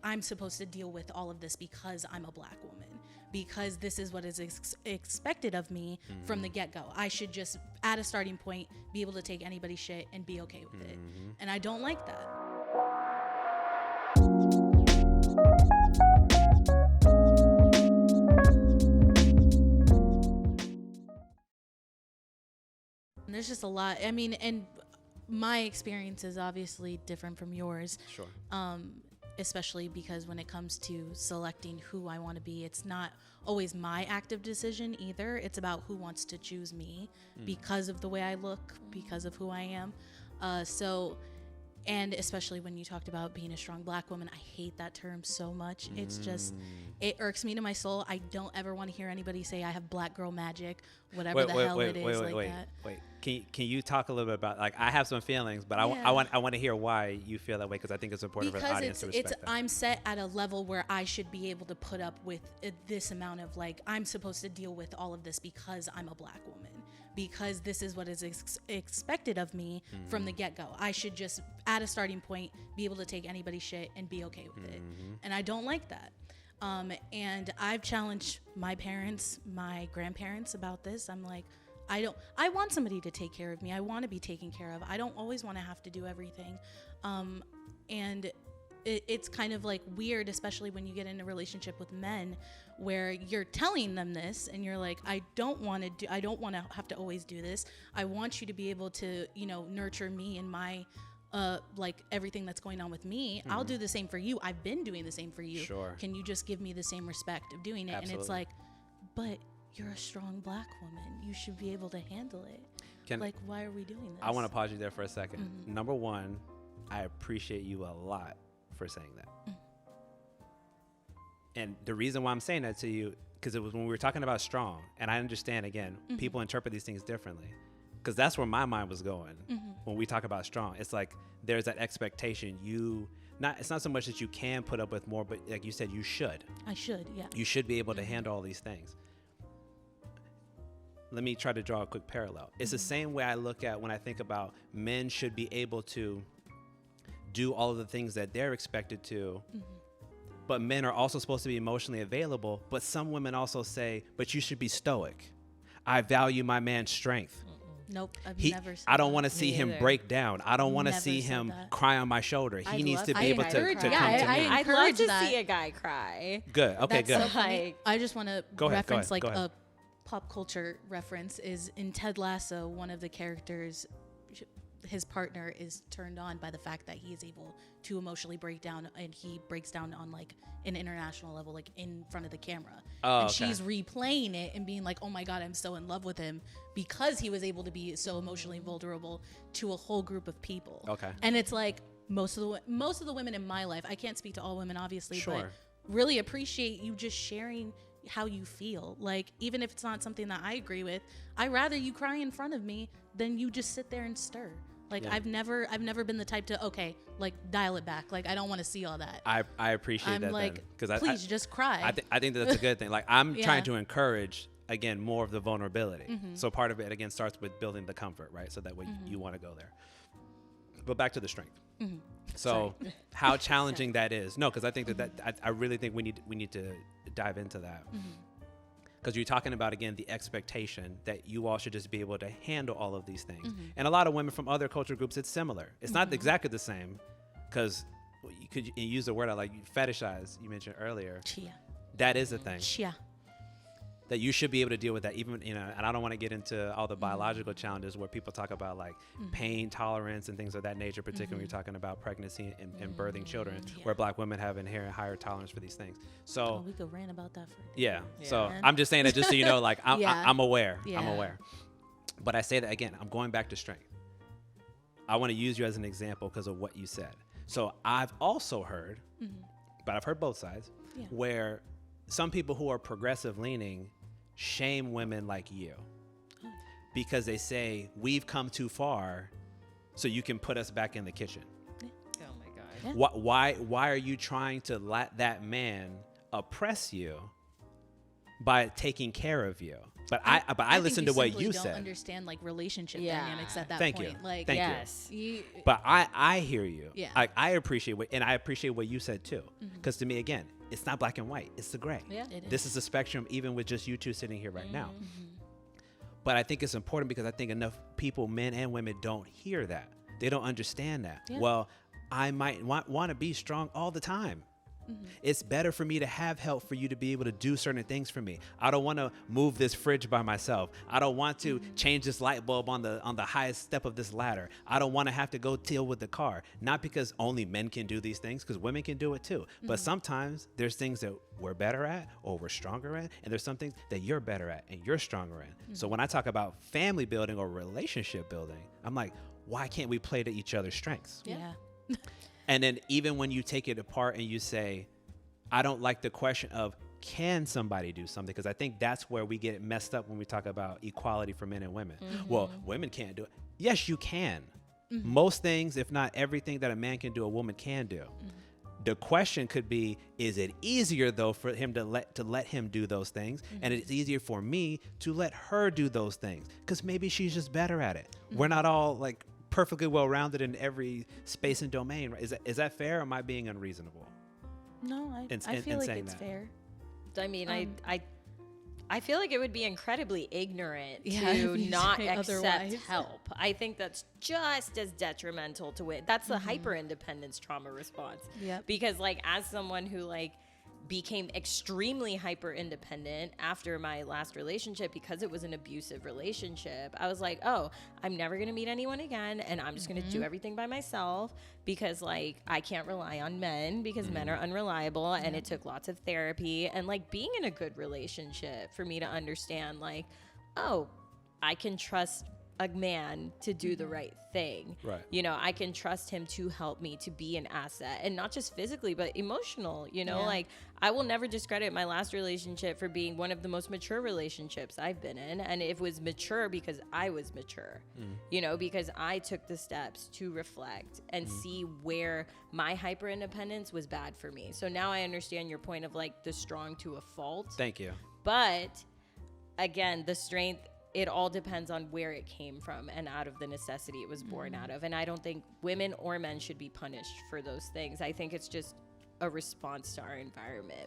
I'm supposed to deal with all of this because I'm a Black woman, because this is what is expected of me from the get-go. I should just, at a starting point, be able to take anybody's shit and be okay with it. And I don't like that. There's just a lot. I mean, and my experience is obviously different from yours. Sure. Especially because when it comes to selecting who I want to be, it's not always my active decision either. It's about who wants to choose me because of the way I look, because of who I am. And especially when you talked about being a strong Black woman, I hate that term so much. It's just, it irks me to my soul. I don't ever want to hear anybody say I have Black girl magic, whatever it is like that. Wait. Can you talk a little bit about, like, I have some feelings, but I want to hear why you feel that way, because I think it's important for the audience to respect that. I'm set at a level where I should be able to put up with this amount of, like, I'm supposed to deal with all of this because I'm a Black woman, because this is what is expected of me from the get-go. I should just, at a starting point, be able to take anybody's shit and be okay with it. And I don't like that. And I've challenged my parents, my grandparents about this. I'm like, I want somebody to take care of me. I want to be taken care of. I don't always want to have to do everything. And it's kind of like weird, especially when you get in a relationship with men where you're telling them this and you're like, I don't want to have to always do this. I want you to be able to, nurture me and my, like everything that's going on with me. I'll do the same for you. I've been doing the same for you. Sure. Can you just give me the same respect of doing it? Absolutely. And it's like, but you're a strong Black woman. You should be able to handle it. Why are we doing this? I want to pause you there for a second. Number one, I appreciate you a lot for saying that. And the reason why I'm saying that to you, because it was when we were talking about strong, and I understand, again, people interpret these things differently, because that's where my mind was going when we talk about strong. It's like there's that expectation. It's not so much that you can put up with more, but like you said, you should. I should, yeah. You should be able to handle all these things. Let me try to draw a quick parallel. It's the same way I look at when I think about men should be able to do all of the things that they're expected to, but men are also supposed to be emotionally available. But some women also say, but you should be stoic. I value my man's strength. Nope, I've never said I don't that. want to see him break down. I don't want to see him cry on my shoulder. He needs to be able to come to me. I'd love to see a guy cry. Good. Okay, That's good. so funny. I just want to reference go ahead. a pop culture reference is in Ted Lasso, one of the characters, his partner is turned on by the fact that he is able to emotionally break down, and he breaks down on like an international level, like in front of the camera. And she's replaying it and being like, oh my God, I'm so in love with him because he was able to be so emotionally vulnerable to a whole group of people. Okay. And it's like most of the women in my life, I can't speak to all women obviously, Sure. but really appreciate you just sharing how you feel. Like, even if it's not something that I agree with, I'd rather you cry in front of me than you just sit there and stir. Like, yeah. I've never been the type to, okay, like, dial it back. Like, I don't want to see all that. I appreciate that. Like, because please just cry. I think that's a good thing. Like, I'm trying to encourage, again, more of the vulnerability. So part of it, again, starts with building the comfort, right? So that way you want to go there. But back to the strength. So how challenging that is. No, because I think that I really think we need to dive into that. Because you're talking about, again, the expectation that you all should just be able to handle all of these things. And a lot of women from other culture groups, it's similar. It's not exactly the same, because you could use the word I like, fetishize, you mentioned earlier. Chia. That is a thing. Chia. That you should be able to deal with that, even, and I don't want to get into all the biological challenges where people talk about like pain tolerance and things of that nature, particularly when you're talking about pregnancy and birthing children, where Black women have inherent higher tolerance for these things. So we could rant about that for yeah. So I'm just saying that just so you know, like I'm aware. Yeah. I'm aware. But I say that again, I'm going back to strength. I want to use you as an example because of what you said. So I've also heard, but I've heard both sides, where some people who are progressive leaning shame women like you because they say we've come too far, so you can put us back in the kitchen. Oh my God. Why are you trying to let that man oppress you by taking care of you? But I listened to what you don't said. Understand like relationship Yeah. dynamics at that Thank point. you. Like, Thank yes. you. But I hear you. Yeah. I appreciate I appreciate what you said too. Because to me, again, it's not black and white. It's the gray. Yeah. It This is a spectrum, even with just you two sitting here right now. Mm-hmm. But I think it's important because I think enough people, men and women, don't hear that. They don't understand that. Yeah. Well, I might want to be strong all the time. It's better for me to have help for you to be able to do certain things for me. I don't want to move this fridge by myself. I don't want to change this light bulb on the highest step of this ladder. I don't want to have to go deal with the car. Not because only men can do these things, because women can do it too. But sometimes there's things that we're better at or we're stronger at, and there's some things that you're better at and you're stronger at. So when I talk about family building or relationship building, I'm like, why can't we play to each other's strengths? Yeah. And then even when you take it apart and you say, I don't like the question of, can somebody do something? Because I think that's where we get messed up when we talk about equality for men and women. Well, women can't do it. Yes, you can. Most things, if not everything that a man can do, a woman can do. The question could be, is it easier though for him to let him do those things? And it's easier for me to let her do those things because maybe she's just better at it. We're not all like perfectly well-rounded in every space and domain, right? Is that fair or am I being unreasonable? No, I feel like it's fair. I mean, I feel like it would be incredibly ignorant Yeah, to if you not say accept otherwise. help. I think that's just as detrimental to it. That's the hyper independence trauma response. Yep. Because like as someone who like became extremely hyper independent after my last relationship because it was an abusive relationship, I was like, oh, I'm never going to meet anyone again and I'm just going to do everything by myself because like I can't rely on men because men are unreliable and it took lots of therapy and like being in a good relationship for me to understand like, oh, I can trust a man to do the right thing. Right. You know, I can trust him to help me to be an asset and not just physically, but emotional, you know, like I will never discredit my last relationship for being one of the most mature relationships I've been in. And it was mature because I was mature, you know, because I took the steps to reflect and see where my hyper independence was bad for me. So now I understand your point of like the strong to a fault. Thank you. But again, the strength, it all depends on where it came from and out of the necessity it was born out of. And I don't think women or men should be punished for those things. I think it's just a response to our environment.